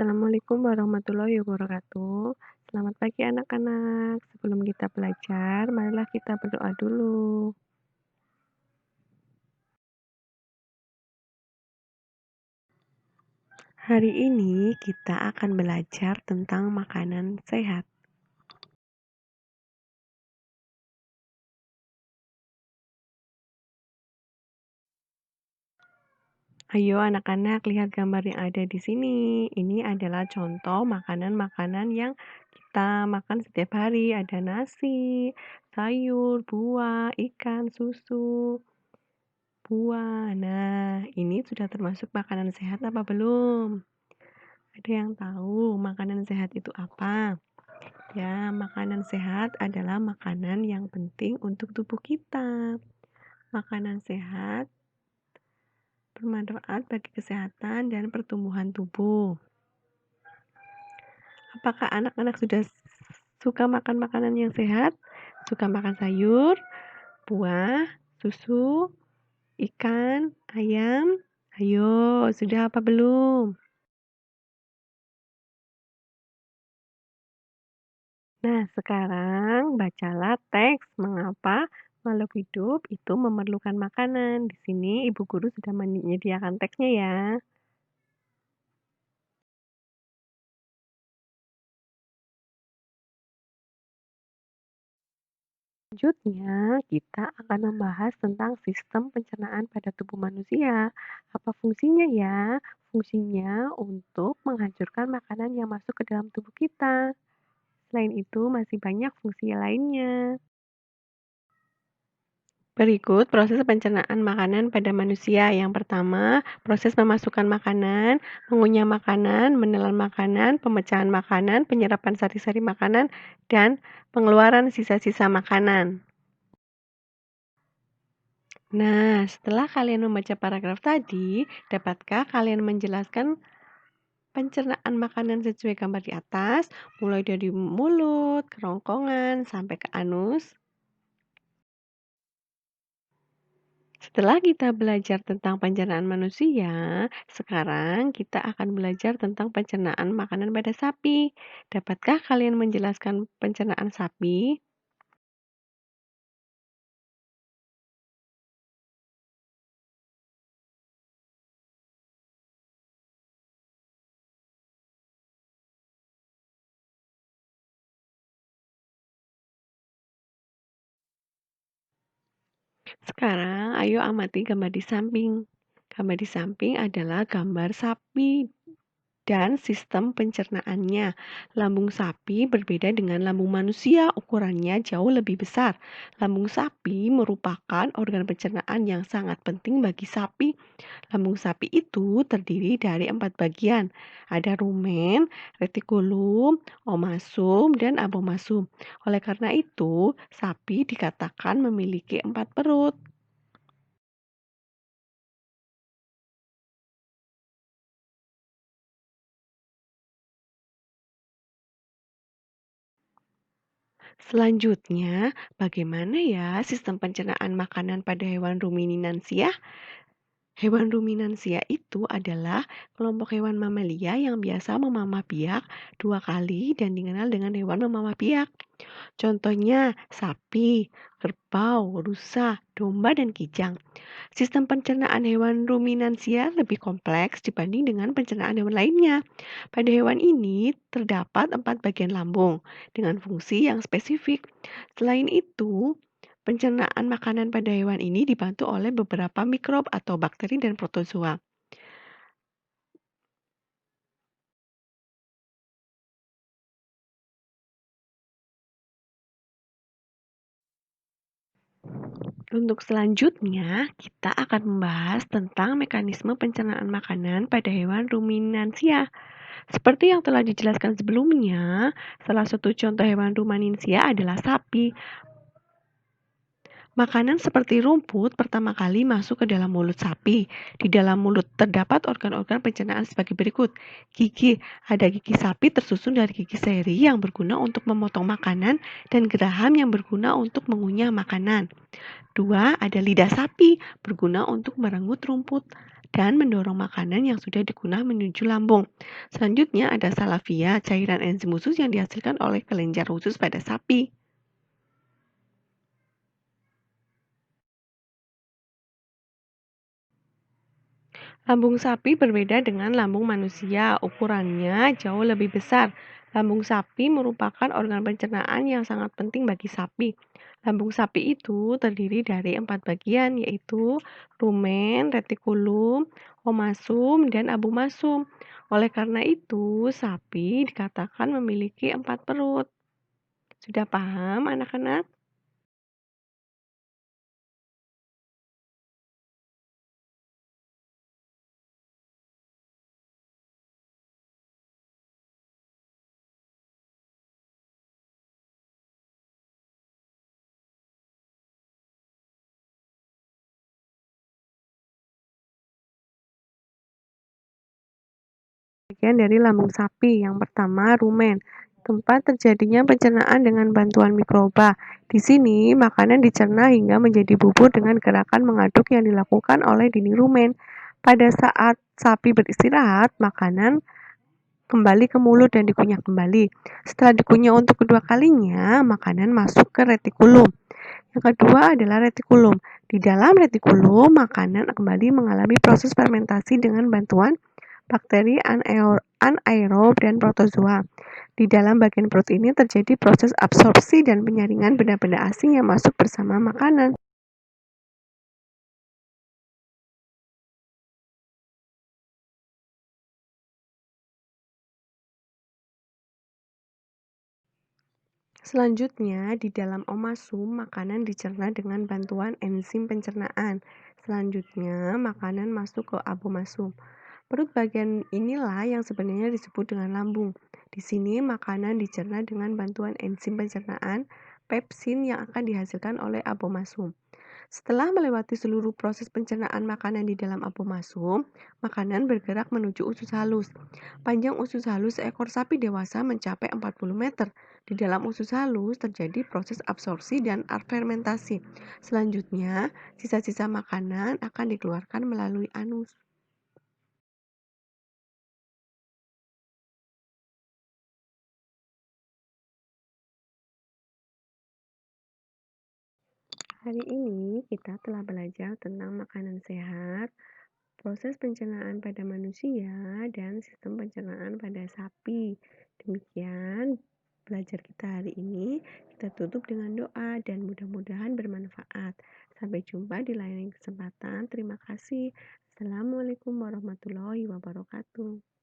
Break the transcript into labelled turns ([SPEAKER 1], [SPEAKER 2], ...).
[SPEAKER 1] Assalamualaikum warahmatullahi wabarakatuh. Selamat pagi anak-anak. Sebelum kita belajar, marilah kita berdoa dulu. Hari ini kita akan belajar tentang makanan sehat. Ayo anak-anak lihat gambar yang ada di sini. Ini adalah contoh makanan-makanan yang kita makan setiap hari. Ada nasi, sayur, buah, ikan, susu, buah. Nah, ini sudah termasuk makanan sehat apa belum? Ada yang tahu makanan sehat itu apa? Ya, makanan sehat adalah makanan yang penting untuk tubuh kita. Makanan sehat bermanfaat bagi kesehatan dan pertumbuhan tubuh. Apakah anak-anak sudah suka makan makanan yang sehat? Suka makan sayur, buah, susu, ikan, ayam? Ayo, sudah apa belum? Nah, sekarang bacalah teks mengapa makhluk hidup itu memerlukan makanan. Di sini Ibu Guru sudah menyediakan teksnya ya. Selanjutnya, kita akan membahas tentang sistem pencernaan pada tubuh manusia. Apa fungsinya ya? Fungsinya untuk menghancurkan makanan yang masuk ke dalam tubuh kita. Selain itu, masih banyak fungsi lainnya. Berikut proses pencernaan makanan pada manusia. Yang pertama, proses memasukkan makanan, mengunyah makanan, menelan makanan, pemecahan makanan, penyerapan sari-sari makanan, dan pengeluaran sisa-sisa makanan. Nah, setelah kalian membaca paragraf tadi, dapatkah kalian menjelaskan pencernaan makanan sesuai gambar di atas, mulai dari mulut, kerongkongan, sampai ke anus? Setelah kita belajar tentang pencernaan manusia, sekarang kita akan belajar tentang pencernaan makanan pada sapi. Dapatkah kalian menjelaskan pencernaan sapi? Sekarang, ayo amati gambar di samping. Gambar di samping adalah gambar sapi dan sistem pencernaannya. Lambung sapi berbeda dengan lambung manusia, ukurannya jauh lebih besar. Lambung sapi merupakan organ pencernaan yang sangat penting bagi sapi. Lambung sapi itu terdiri dari 4 bagian. Ada rumen, retikulum, omasum, dan abomasum. Oleh karena itu, sapi dikatakan memiliki 4 perut. Selanjutnya, bagaimana ya sistem pencernaan makanan pada hewan ruminansia? Hewan ruminansia itu adalah kelompok hewan mamalia yang biasa memamah biak 2 kali dan dikenal dengan hewan memamah biak. Contohnya sapi, kerbau, rusa, domba, dan kijang. Sistem pencernaan hewan ruminansia lebih kompleks dibanding dengan pencernaan hewan lainnya. Pada hewan ini terdapat 4 bagian lambung dengan fungsi yang spesifik. Selain itu, pencernaan makanan pada hewan ini dibantu oleh beberapa mikrob atau bakteri dan protozoa. Untuk selanjutnya, kita akan membahas tentang mekanisme pencernaan makanan pada hewan ruminansia. Seperti yang telah dijelaskan sebelumnya, salah satu contoh hewan ruminansia adalah sapi. Makanan seperti rumput pertama kali masuk ke dalam mulut sapi. Di dalam mulut terdapat organ-organ pencernaan sebagai berikut. Gigi. Ada gigi sapi tersusun dari gigi seri yang berguna untuk memotong makanan dan geraham yang berguna untuk mengunyah makanan. 2. Ada lidah sapi berguna untuk merenggut rumput. dan mendorong makanan yang sudah dikunyah menuju lambung. Selanjutnya ada salvia, cairan enzim khusus yang dihasilkan oleh kelenjar khusus pada sapi. Lambung sapi berbeda dengan lambung manusia, ukurannya jauh lebih besar. Lambung sapi merupakan organ pencernaan yang sangat penting bagi sapi. Lambung sapi itu terdiri dari 4 bagian, yaitu rumen, retikulum, omasum, dan abomasum. Oleh karena itu, sapi dikatakan memiliki 4 perut. Sudah paham, anak-anak? Bagian dari lambung sapi. Yang pertama, rumen. Tempat terjadinya pencernaan dengan bantuan mikroba. Di sini, makanan dicerna hingga menjadi bubur dengan gerakan mengaduk yang dilakukan oleh dinding rumen. Pada saat sapi beristirahat, makanan kembali ke mulut dan dikunyah kembali. Setelah dikunyah untuk kedua kalinya, makanan masuk ke retikulum. Yang kedua adalah retikulum. Di dalam retikulum, makanan kembali mengalami proses fermentasi dengan bantuan bakteri anaerob dan protozoa. Di dalam bagian perut ini terjadi proses absorpsi dan penyaringan benda-benda asing yang masuk bersama makanan. Selanjutnya, di dalam omasum, makanan dicerna dengan bantuan enzim pencernaan. Selanjutnya, makanan masuk ke abomasum. Perut bagian inilah yang sebenarnya disebut dengan lambung. Di sini, makanan dicerna dengan bantuan enzim pencernaan pepsin yang akan dihasilkan oleh abomasum. Setelah melewati seluruh proses pencernaan makanan di dalam abomasum, makanan bergerak menuju usus halus. Panjang usus halus seekor sapi dewasa mencapai 40 meter. Di dalam usus halus terjadi proses absorpsi dan fermentasi. Selanjutnya, sisa-sisa makanan akan dikeluarkan melalui anus. Hari ini kita telah belajar tentang makanan sehat, proses pencernaan pada manusia, dan sistem pencernaan pada sapi. Demikian belajar kita hari ini. Kita tutup dengan doa dan mudah-mudahan bermanfaat. Sampai jumpa di lain kesempatan. Terima kasih. Assalamualaikum warahmatullahi wabarakatuh.